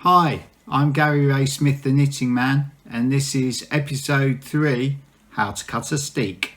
Hi, I'm Gary Ray Smith, the Knitting Man, and this is episode 3, How to Cut a Steek.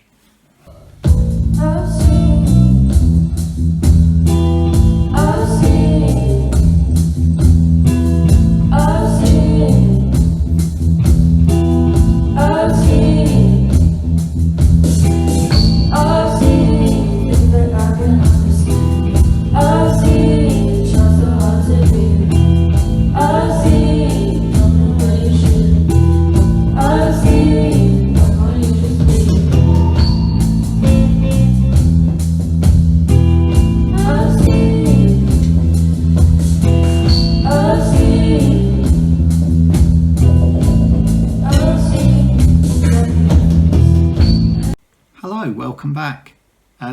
Hello, welcome back.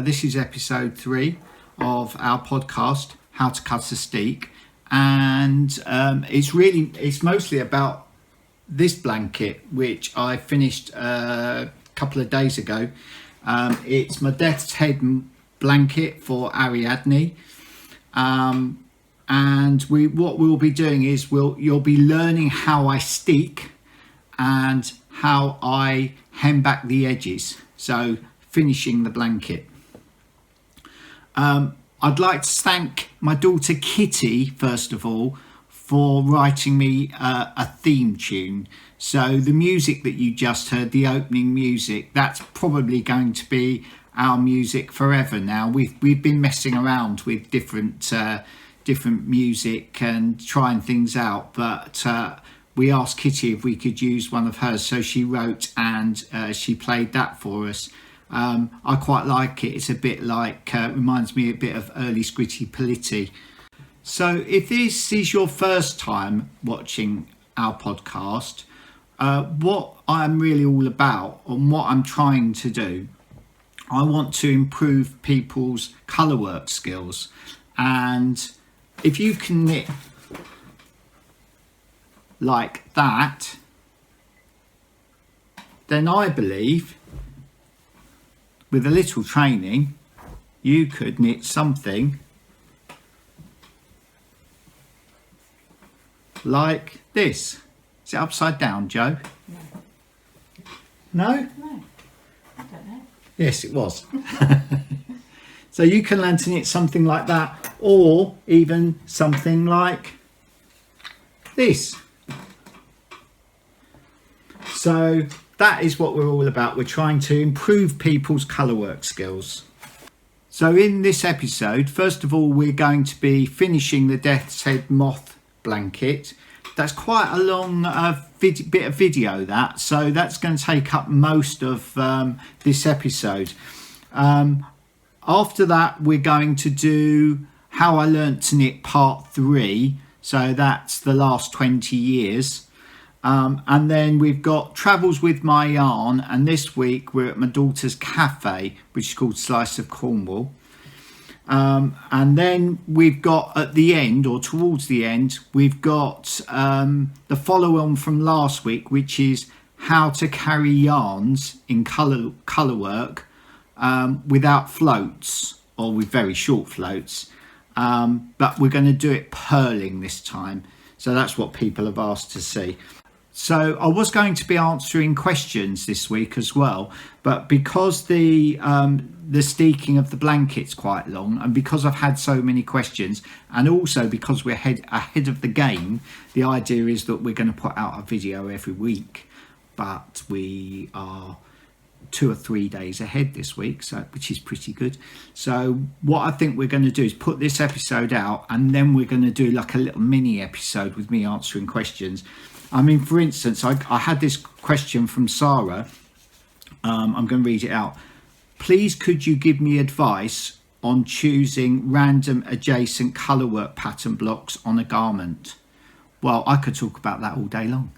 This is episode 3 of our podcast, How to Cut a Steek, and it's mostly about this blanket, which I finished a couple of days ago. It's my Death's Head blanket for Ariadne, and what we'll be doing is you'll be learning how I steek and how I hem back the edges. So finishing the blanket. I'd like to thank my daughter Kitty first of all for writing me a theme tune. So the music that you just heard, the opening music, that's probably going to be our music forever now. We've been messing around with different music and trying things out, but we asked Kitty if we could use one of hers, so she wrote and she played that for us. I quite like it. It's a bit like, reminds me a bit of early Scritti Politti. So if this is your first time watching our podcast, what I'm really all about and what I'm trying to do, I want to improve people's colourwork skills. And if you can knit like that, then I believe with a little training you could knit something like this. Is it upside down, Joe? No? No? No, I don't know. Yes, it was. So you can learn to knit something like that, or even something like this. So that is what we're all about. We're trying to improve people's colourwork skills. So in this episode, first of all, we're going to be finishing the Death's Head moth blanket. That's quite a long bit of video, that, so that's going to take up most of this episode. After that, we're going to do How I Learnt to Knit Part 3, so that's the last 20 years. And then we've got Travels with My Yarn, and this week we're at my daughter's cafe, which is called Slice of Cornwall. And then we've got at the end, or towards the end, we've got the follow-on from last week, which is how to carry yarns in colourwork without floats, or with very short floats. But we're going to do it purling this time. So that's what people have asked to see. So I was going to be answering questions this week as well, but because the steeking of the blanket's quite long, and because I've had so many questions, and also because we're ahead of the game, the idea is that we're going to put out a video every week, but we are 2 or 3 days ahead this week, so which is pretty good. So what I think we're going to do is put this episode out, and then we're going to do like a little mini episode with me answering questions. I mean, for instance, I had this question from Sarah. I'm going to read it out. Please, could you give me advice on choosing random adjacent colourwork pattern blocks on a garment? Well, I could talk about that all day long.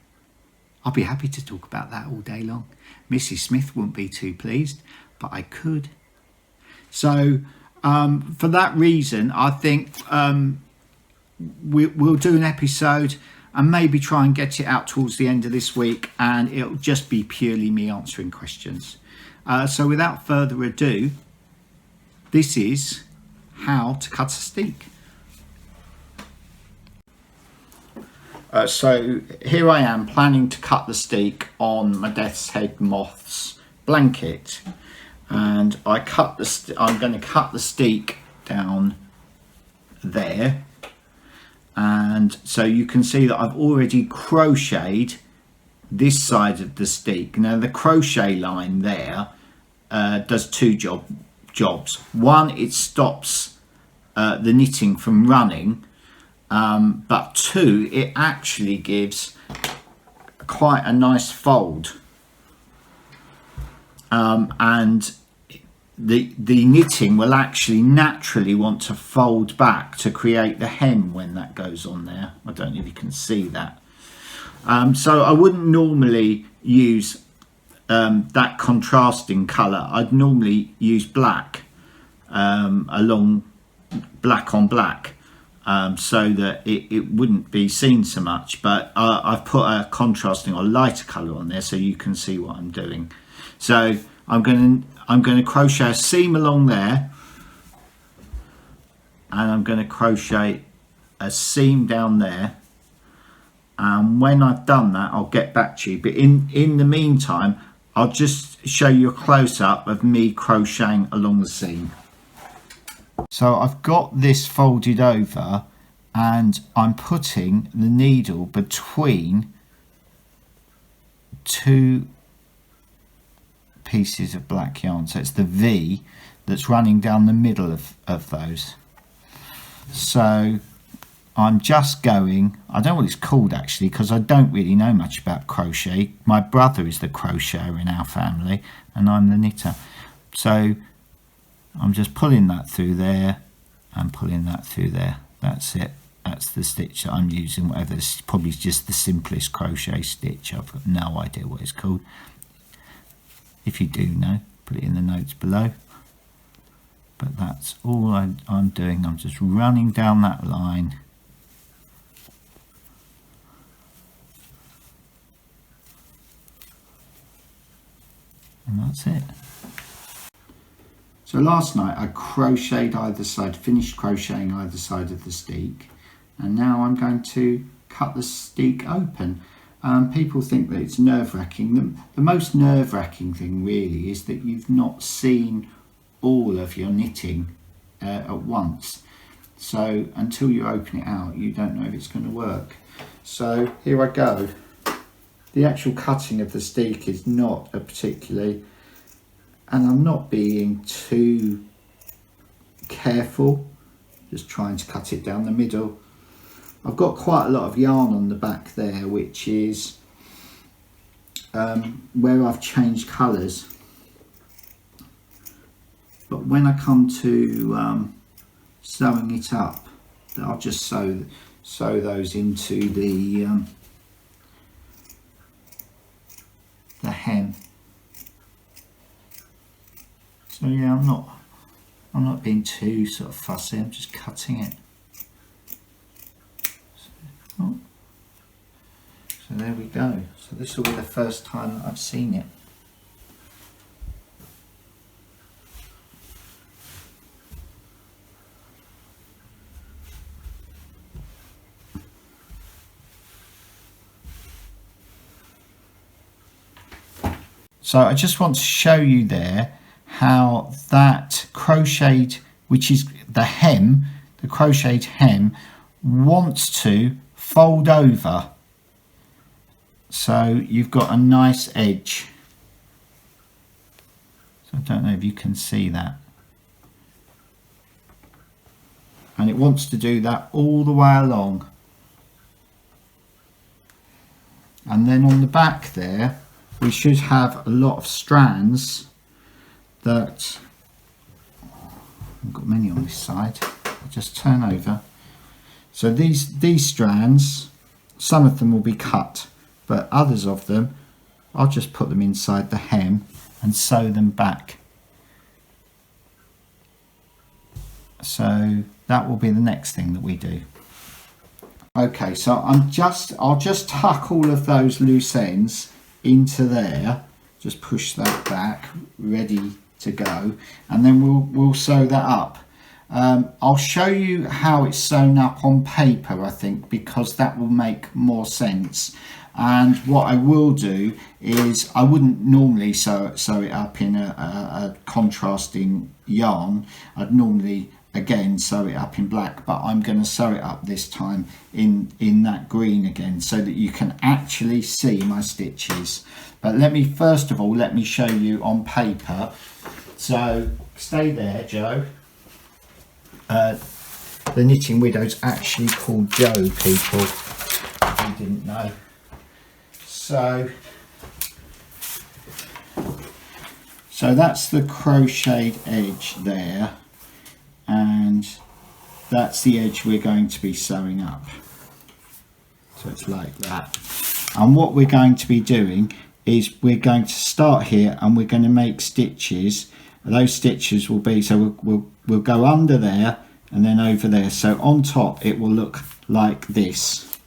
I'll be happy to talk about that all day long. Mrs. Smith wouldn't be too pleased, but I could. So for that reason, I think we'll do an episode and maybe try and get it out towards the end of this week, and it'll just be purely me answering questions. So without further ado, this is how to cut a steek. So here I am planning to cut the steek on my Death's Head Moth's blanket, and I'm going to cut the steek down there, and so you can see that I've already crocheted this side of the steek. Now the crochet line there does two jobs. One, it stops the knitting from running, but two, it actually gives quite a nice fold, and the knitting will actually naturally want to fold back to create the hem when that goes on there. I don't know if you can see that. So I wouldn't normally use that contrasting colour. I'd normally use black, along black on black, so that it wouldn't be seen so much, but I've put a contrasting or lighter colour on there so you can see what I'm doing. So I'm going to crochet a seam along there, and I'm going to crochet a seam down there, and when I've done that I'll get back to you. But in the meantime, I'll just show you a close-up of me crocheting along the seam. So I've got this folded over, and I'm putting the needle between two pieces of black yarn, so it's the V that's running down the middle of those. So I'm just going, I don't know what it's called actually, because I don't really know much about crochet. My brother is the crocheter in our family and I'm the knitter. So I'm just pulling that through there and pulling that through there. That's it. That's the stitch that I'm using, whatever. It's probably just the simplest crochet stitch. I've got no idea what it's called. If you do know, put it in the notes below. But that's all I'm doing. I'm just running down that line. And that's it. So last night I crocheted either side, finished crocheting either side of the steek, and now I'm going to cut the steek open. People think that it's nerve-wracking. The most nerve-wracking thing really is that you've not seen all of your knitting at once. So until you open it out, you don't know if it's going to work. So here I go. The actual cutting of the steek is not a particularly, and I'm not being too careful, just trying to cut it down the middle. I've got quite a lot of yarn on the back there, which is where I've changed colours. But when I come to sewing it up, I'll just sew those into the hem. So yeah, I'm not being too sort of fussy. I'm just cutting it. So there we go. So this will be the first time that I've seen it. So I just want to show you there how that crocheted, which is the hem, the crocheted hem, wants to fold over. So you've got a nice edge. So I don't know if you can see that. And it wants to do that all the way along. And then on the back there, we should have a lot of strands that, I've got many on this side. I'll just turn over. So these strands, some of them will be cut, but others of them, I'll just put them inside the hem and sew them back. So that will be the next thing that we do. Okay, so I'll just tuck all of those loose ends into there, just push that back, ready to go, and then we'll sew that up. I'll show you how it's sewn up on paper, I think, because that will make more sense. And what I will do is, I wouldn't normally sew it up in a contrasting yarn. I'd normally again sew it up in black, but I'm going to sew it up this time in that green again, so that you can actually see my stitches. But let me first of all, let me show you on paper. So stay there, Joe. The Knitting Widow's actually called Joe, people, if you didn't know. So that's the crocheted edge there, and that's the edge we're going to be sewing up. So it's like that. And what we're going to be doing is we're going to start here and we're going to make stitches. Those stitches will be, so we'll go under there and then over there. So on top it will look like this.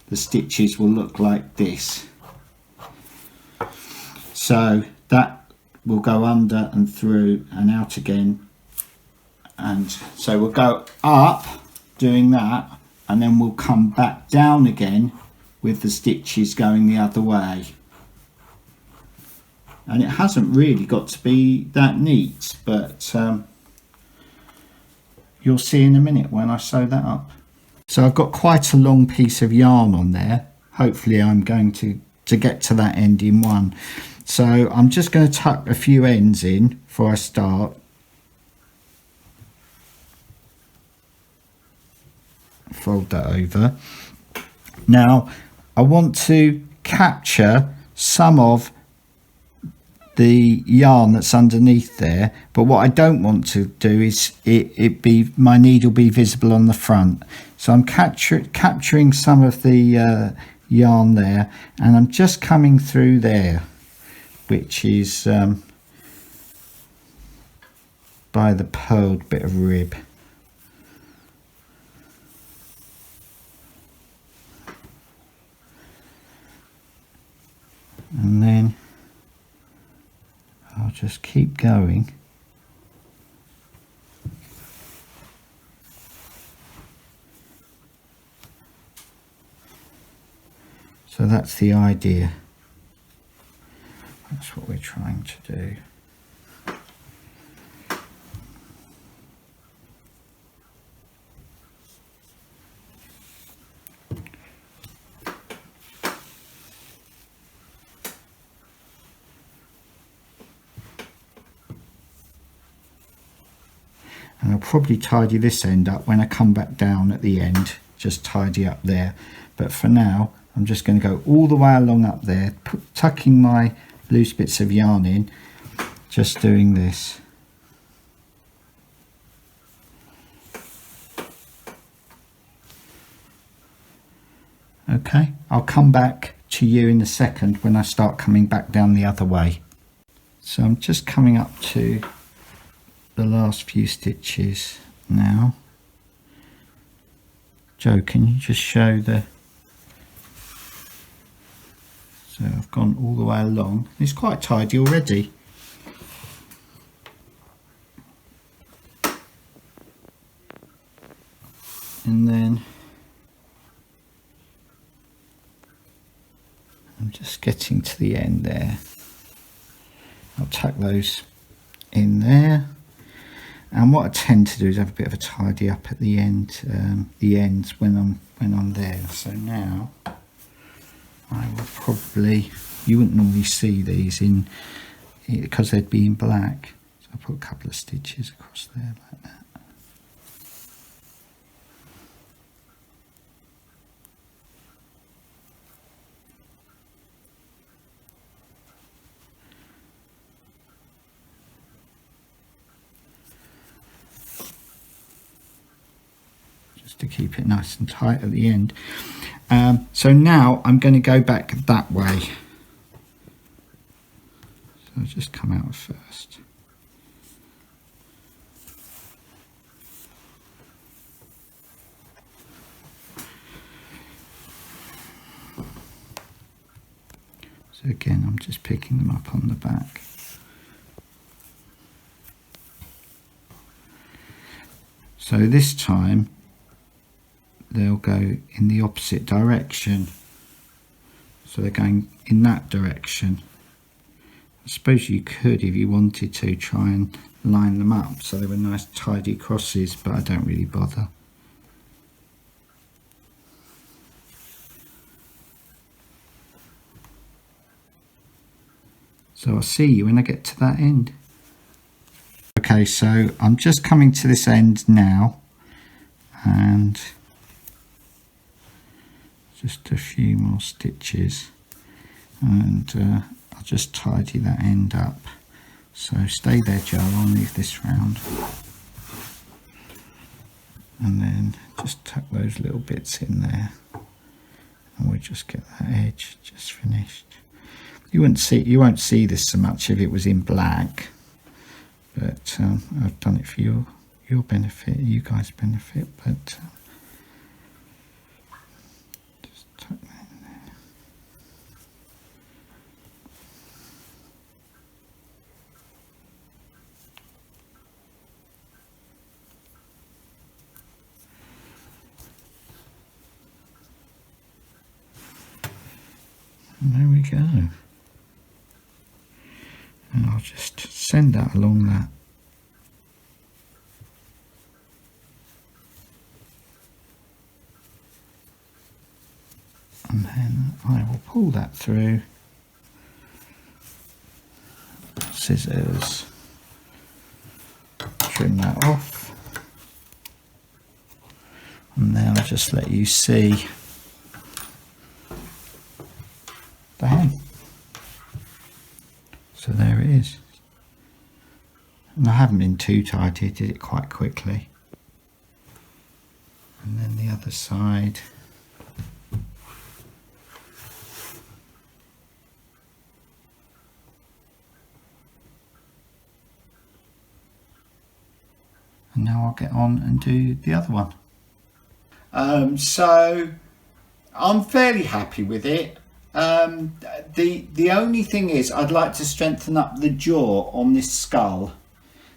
The stitches will look like this. So that will go under and through and out again. And so we'll go up doing that, and then we'll come back down again with the stitches going the other way. And it hasn't really got to be that neat, but you'll see in a minute when I sew that up. So I've got quite a long piece of yarn on there. Hopefully I'm going to get to that end in one. So I'm just going to tuck a few ends in before I start. Fold that over. Now I want to capture some of the yarn that's underneath there, but what I don't want to do is my needle be visible on the front. So I'm capturing some of the yarn there, and I'm just coming through there, which is by the purled bit of rib. And then I'll just keep going. So that's the idea. That's what we're trying to do. And I'll probably tidy this end up when I come back down at the end, just tidy up there. But for now, I'm just going to go all the way along up there, tucking my loose bits of yarn in, just doing this. Okay, I'll come back to you in a second when I start coming back down the other way. So I'm just coming up to the last few stitches now. Joe, can you just show the... So I've gone all the way along. It's quite tidy already. And then I'm just getting to the end there. I'll tuck those in there. And what I tend to do is have a bit of a tidy up at the end, the ends when I'm there. So now I will probably, you wouldn't normally see these in, because they'd be in black. So I'll put a couple of stitches across there like that. To keep it nice and tight at the end. So now I'm going to go back that way. So I'll just come out first. So again, I'm just picking them up on the back. So this time they'll go in the opposite direction. So they're going in that direction. I suppose you could, if you wanted to, try and line them up so they were nice tidy crosses, but I don't really bother. So I'll see you when I get to that end. Okay, so I'm just coming to this end now, and just a few more stitches, and I'll just tidy that end up. So stay there, Joe, I'll move this round, and then just tuck those little bits in there, and we'll just get that edge just finished. You won't see this so much if it was in black, but I've done it for your benefit, you guys' benefit. But just tuck that in there. And there we go. And I'll just send that along that. And then I will pull that through. Scissors. Trim that off. And then I'll just let you see the hem. So there it is. And I haven't been too tight, I did it quite quickly. And then the other side. And now I'll get on and do the other one. So I'm fairly happy with it. The only thing is I'd like to strengthen up the jaw on this skull,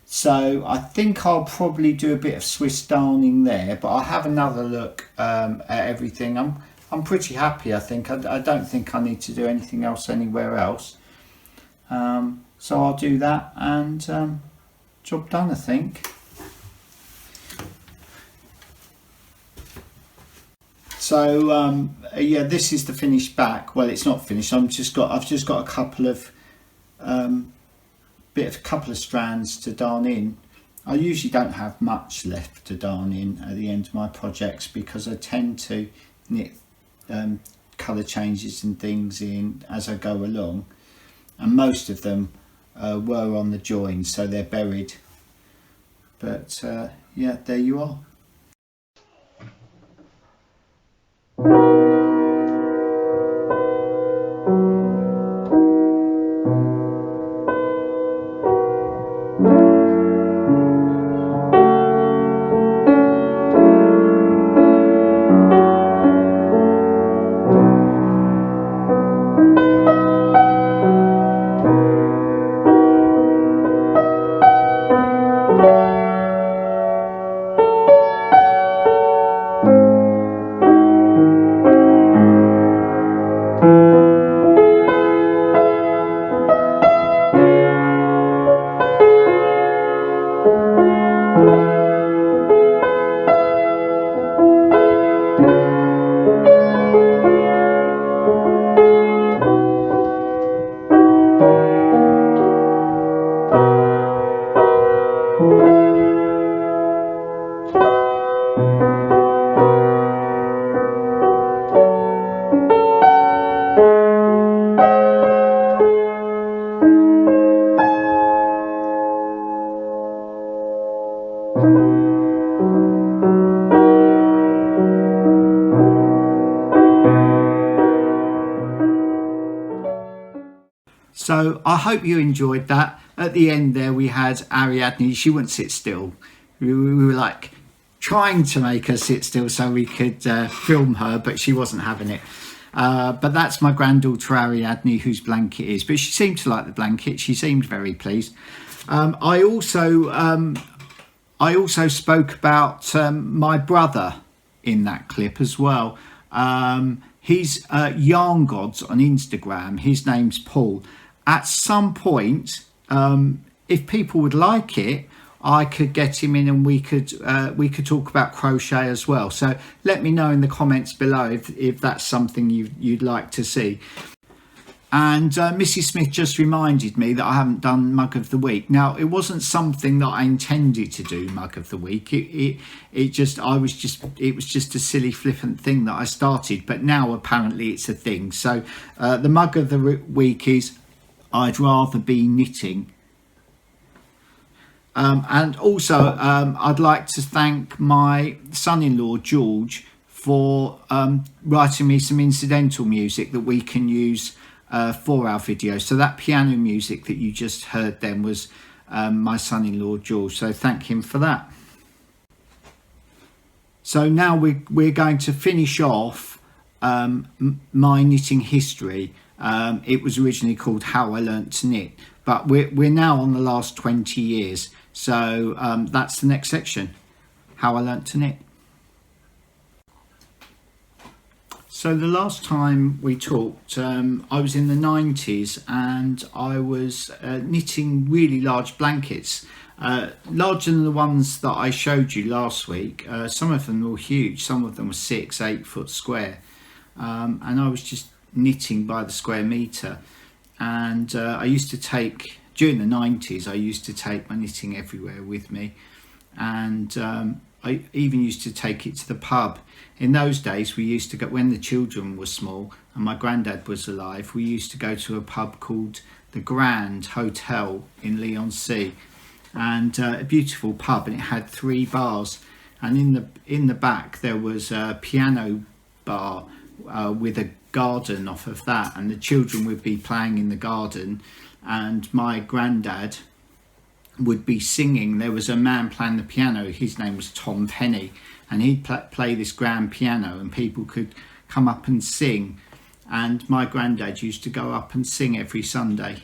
so I think I'll probably do a bit of Swiss darning there, but I'll have another look at everything. I'm pretty happy, I think. I don't think I need to do anything else anywhere else, so I'll do that, and job done, I think. So yeah, this is the finished back. Well, it's not finished. I've just got a couple of couple of strands to darn in. I usually don't have much left to darn in at the end of my projects because I tend to knit colour changes and things in as I go along, and most of them were on the join, so they're buried. But yeah, there you are. So I hope you enjoyed that. At the end there we had Ariadne. She wouldn't sit still. We were like trying to make her sit still so we could film her, but she wasn't having it. But that's my granddaughter Ariadne, whose blanket is. But she seemed to like the blanket. She seemed very pleased. I also I also spoke about my brother in that clip as well. He's Yarn Gods on Instagram. His name's Paul. At some point, if people would like it, I could get him in and we could talk about crochet as well. So let me know in the comments below if that's something you'd like to see. And Mrs. Smith just reminded me that I haven't done Mug of the Week. Now, it wasn't something that I intended to do, Mug of the Week. It was just a silly flippant thing that I started, but now apparently it's a thing. So the Mug of the Week is I'd rather be knitting. And also I'd like to thank my son-in-law George for writing me some incidental music that we can use for our video. So that piano music that you just heard then was my son-in-law George, so thank him for that. So now we're going to finish off my knitting history. It was originally called How I Learnt to Knit, but we're now on the last 20 years, so that's the next section, How I Learnt to Knit. So the last time we talked, I was in the 90s and I was knitting really large blankets, larger than the ones that I showed you last week. Some of them were huge, some of them were 6-8 foot square, and I was just knitting by the square metre. And I used to take, during the 90s, I used to take my knitting everywhere with me, and I even used to take it to the pub. In those days, we used to go, when the children were small and my granddad was alive, we used to go to a pub called the Grand Hotel in Leigh-on-Sea, and a beautiful pub, and it had 3 bars, and in the back there was a piano bar with a garden off of that, and the children would be playing in the garden and my granddad would be singing. There was a man playing the piano, his name was Tom Penny, and he'd play this grand piano and people could come up and sing, and my granddad used to go up and sing every Sunday.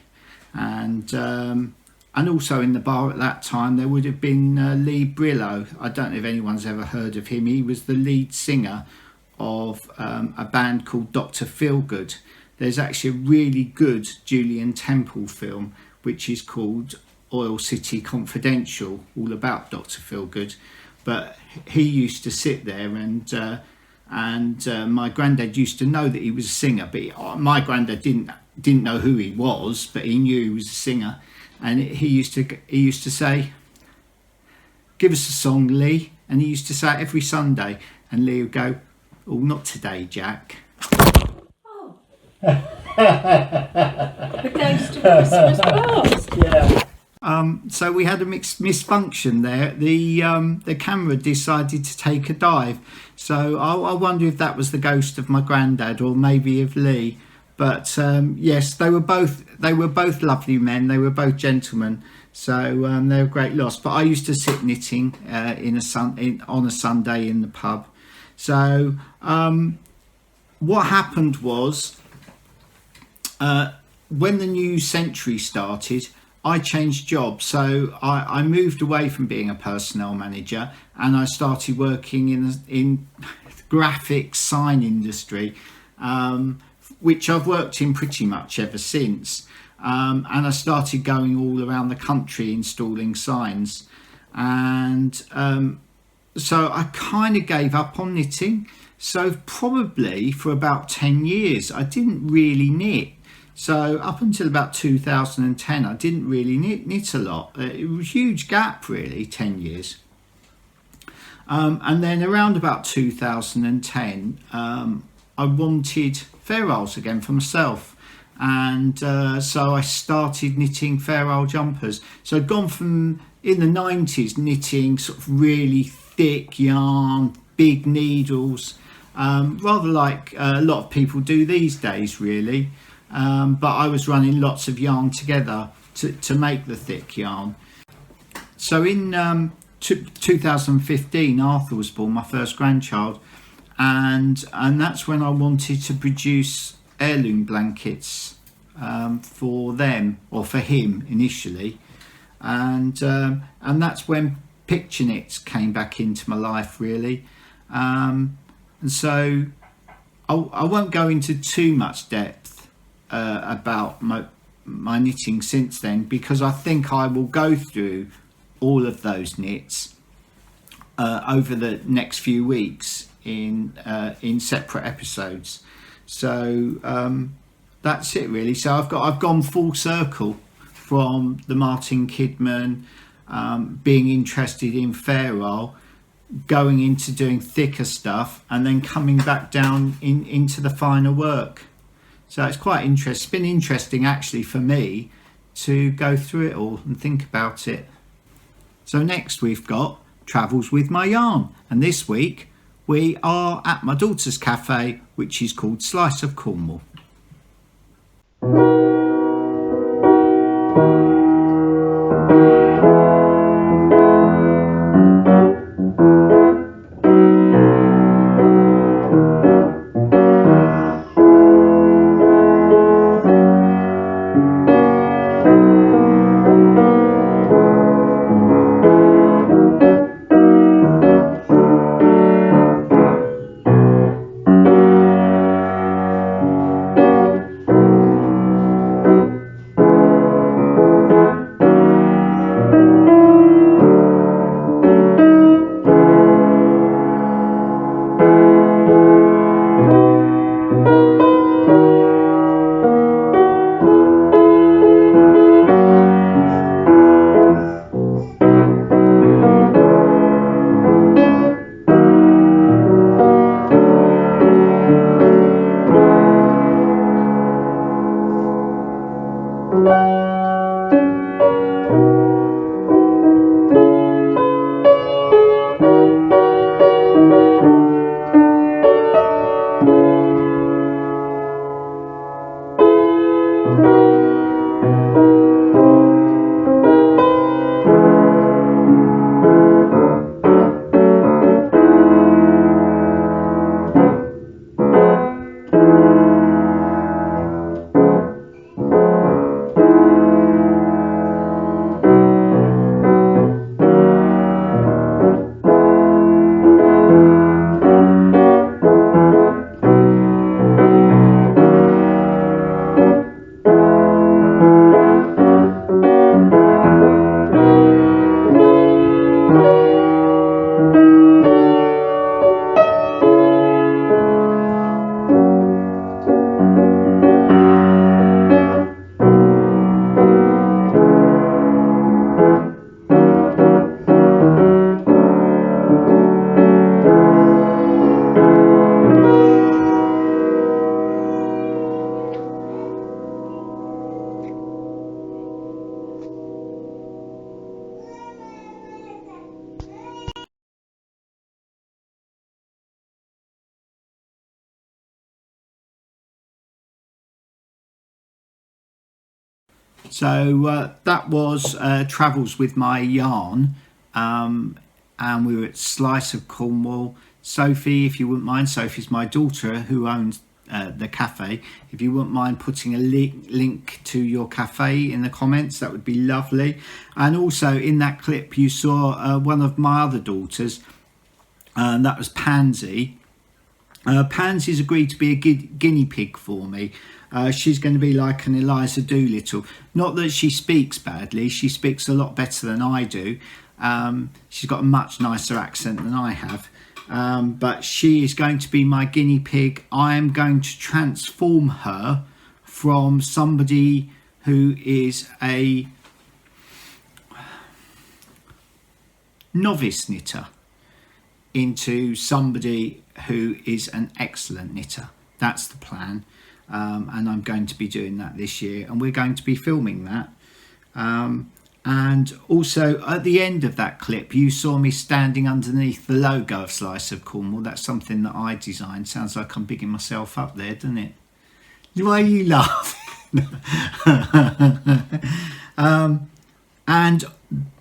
And also in the bar at that time there would have been Lee Brillo. I don't know if anyone's ever heard of him. He was the lead singer of a band called Dr. Feelgood. There's actually a really good Julian Temple film which is called Oil City Confidential, all about Dr. Feelgood. But he used to sit there, and my granddad used to know that he was a singer, but my granddad didn't know who he was, but he knew he was a singer. And he used to say, "Give us a song, Lee," and he used to say it every Sunday, and Lee would go, "Oh, not today, Jack." Oh. The ghost of Christmas past. Yeah. So we had a misfunction there. The camera decided to take a dive. So I wonder if that was the ghost of my granddad or maybe of Lee. But yes, they were both lovely men. They were both gentlemen. So they were a great loss. But I used to sit knitting on a Sunday in the pub. So what happened was when the new century started, I changed jobs. So I moved away from being a personnel manager and I started working in the graphic sign industry, which I've worked in pretty much ever since. And I started going all around the country installing signs. And so I kind of gave up on knitting. So probably for about 10 years, I didn't really knit. So up until about 2010, I didn't really knit a lot. It was a huge gap, really, 10 years. And then around about 2010, I wanted fair rolls again for myself. And so I started knitting fair roll jumpers. So I'd gone from, in the 90s, knitting sort of really thick yarn, big needles, rather like a lot of people do these days, really. But I was running lots of yarn together to make the thick yarn. So in 2015, Arthur was born, my first grandchild, and that's when I wanted to produce heirloom blankets for them, or for him initially, and that's when picture knits came back into my life really, and so I won't go into too much depth about my knitting since then, because I think I will go through all of those knits over the next few weeks in separate episodes. So that's it really. So I've gone full circle from the Martin Kidman, being interested in ferrule, going into doing thicker stuff, and then coming back down into the finer work. So it's quite interesting. It's been interesting actually for me to go through it all and think about it. So next we've got Travels with My Yarn, and this week we are at my daughter's cafe, which is called Slice of Cornwall. So that was Travels with My Yarn, and we were at Slice of Cornwall. Sophie, if you wouldn't mind, Sophie's my daughter who owns the cafe. If you wouldn't mind putting a link to your cafe in the comments, that would be lovely. And also in that clip you saw one of my other daughters, and that was Pansy. Pansy's agreed to be a guinea pig for me. She's going to be like an Eliza Doolittle. Not that she speaks badly, she speaks a lot better than I do. She's got a much nicer accent than I have. But she is going to be my guinea pig. I am going to transform her from somebody who is a novice knitter into somebody who is an excellent knitter. That's the plan. And I'm going to be doing that this year, and we're going to be filming that. And also at the end of that clip you saw me standing underneath the logo of Slice of Cornwall. That's something that I designed. Sounds like I'm bigging myself up there, doesn't it? Why are you laughing?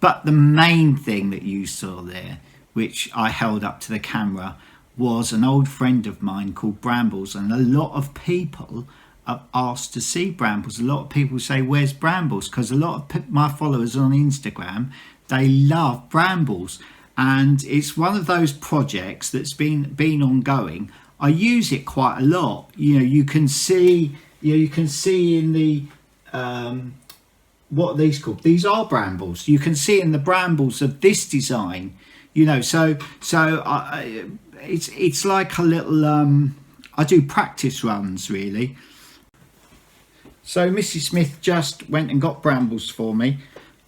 But the main thing that you saw there, which I held up to the camera, was an old friend of mine called Brambles, and a lot of people have asked to see Brambles. A lot of people say, where's Brambles? Because a lot of my followers on Instagram, they love brambles, and it's one of those projects that's been ongoing. I use it quite a lot. You can see in the what are these called? These are brambles. You can see in the brambles of this design, it's like a little I do practice runs really. So Mrs. Smith just went and got brambles for me.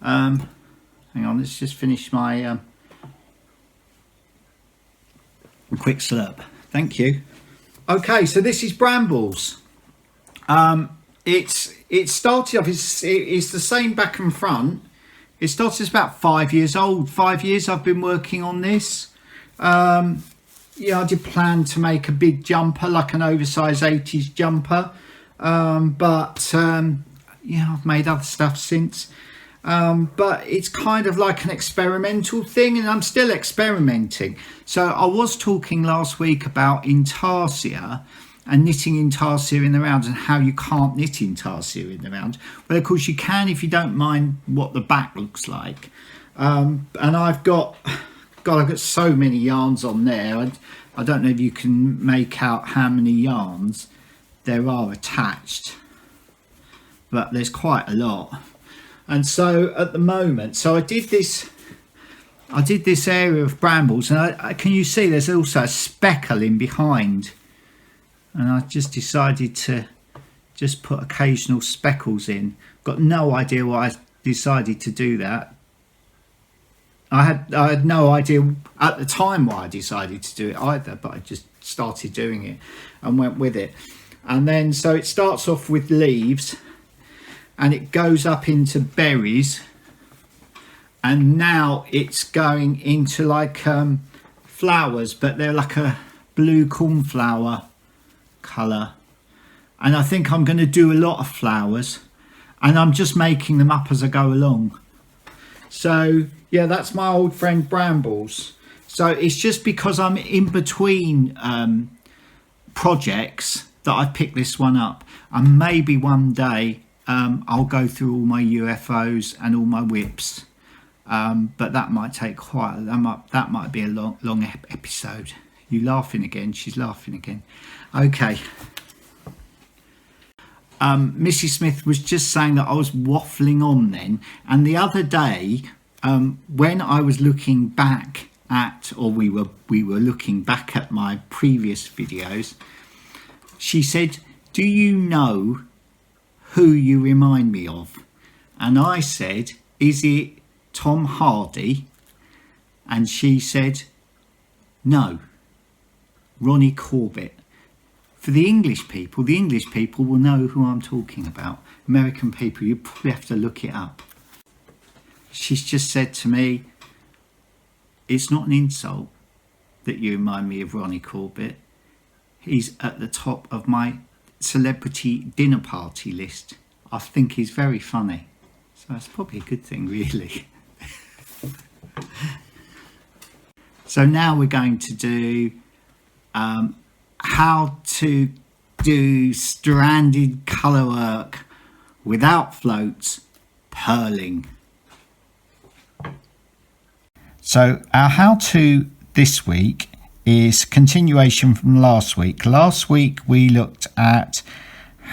Hang on, let's just finish my quick slurp. Thank you. Okay, so this is brambles. It started off, it's the same back and front. It started as about 5 years old. 5 years I've been working on this. I did plan to make a big jumper, like an oversized 80s jumper. But I've made other stuff since. But it's kind of like an experimental thing, and I'm still experimenting. So I was talking last week about intarsia and knitting intarsia in the round, and how you can't knit intarsia in the round. Well, of course you can if you don't mind what the back looks like. And I've got so many yarns on there. I don't know if you can make out how many yarns there are attached, but there's quite a lot. And so at the moment, I did this area of brambles, and can you see there's also a speckle in behind, and I just decided to just put occasional speckles in. Got no idea why I decided to do that. I had no idea at the time why I decided to do it either, but I just started doing it and went with it. And then so it starts off with leaves, and it goes up into berries, and now it's going into like flowers, but they're like a blue cornflower colour. And I think I'm going to do a lot of flowers, and I'm just making them up as I go along. So yeah, that's my old friend Brambles. So it's just because I'm in between projects that I picked this one up, and maybe one day I'll go through all my UFOs and all my whips, but that might take that might be a long episode. You laughing again? She's laughing again. Okay. Mrs. Smith was just saying that I was waffling on then, and the other day when I was looking back at, or we were looking back at my previous videos, she said, "Do you know who you remind me of?" And I said, "Is it Tom Hardy?" And she said, "No, Ronnie Corbett." For the English people will know who I'm talking about. American people, you probably have to look it up. She's just said to me, "It's not an insult that you remind me of Ronnie Corbett. He's at the top of my celebrity dinner party list. I think he's very funny." So that's probably a good thing, really. So now we're going to do how to do stranded colour work without floats, purling. So our how-to this week is continuation from last week. Last week we looked at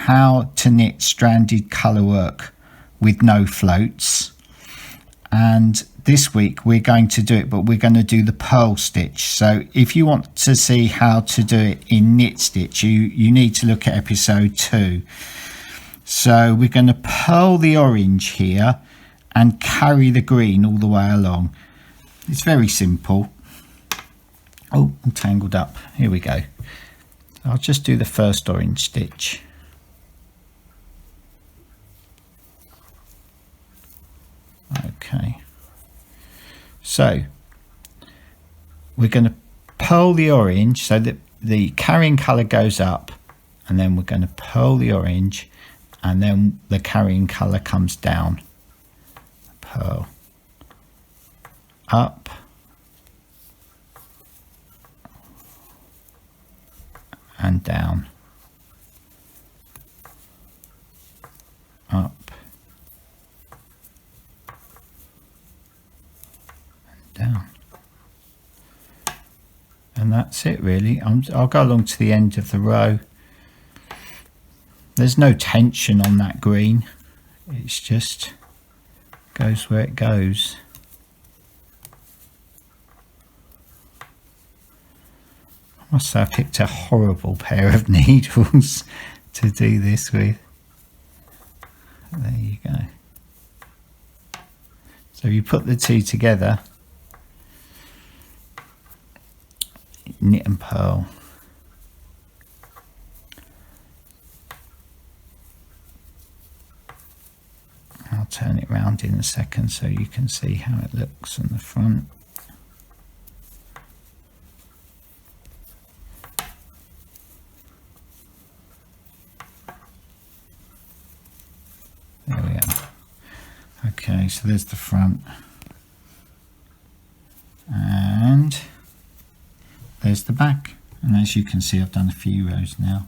how to knit stranded colour work with no floats, and this week we're going to do it, but we're going to do the purl stitch. So if you want to see how to do it in knit stitch, you need to look at episode 2. So we're going to purl the orange here and carry the green all the way along. It's very simple. Oh, I'm tangled up. Here we go. I'll just do the first orange stitch. Okay. So we're going to purl the orange so that the carrying colour goes up, and then we're going to purl the orange, and then the carrying colour comes down. Purl up, and down, up, that's it really. I'll go along to the end of the row. There's no tension on that green, it's just goes where it goes. I must say I picked a horrible pair of needles to do this with. There you go. So you put the two together, knit and purl. I'll turn it round in a second so you can see how it looks on the front. There we are. Okay, so there's the front. And there's the back. And as you can see, I've done a few rows now.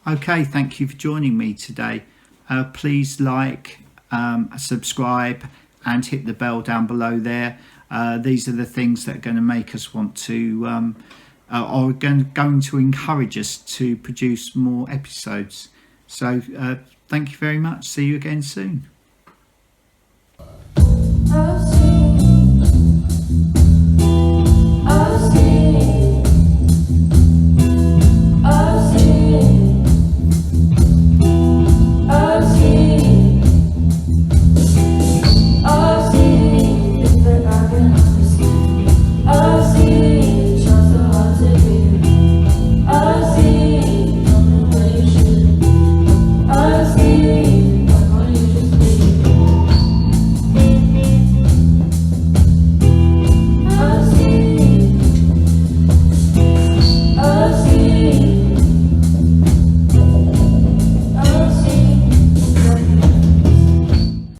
Okay, thank you for joining me today. Please like, subscribe and hit the bell down below there. These are the things that are going to make us want to, are going to encourage us to produce more episodes. So thank you very much. See you again soon.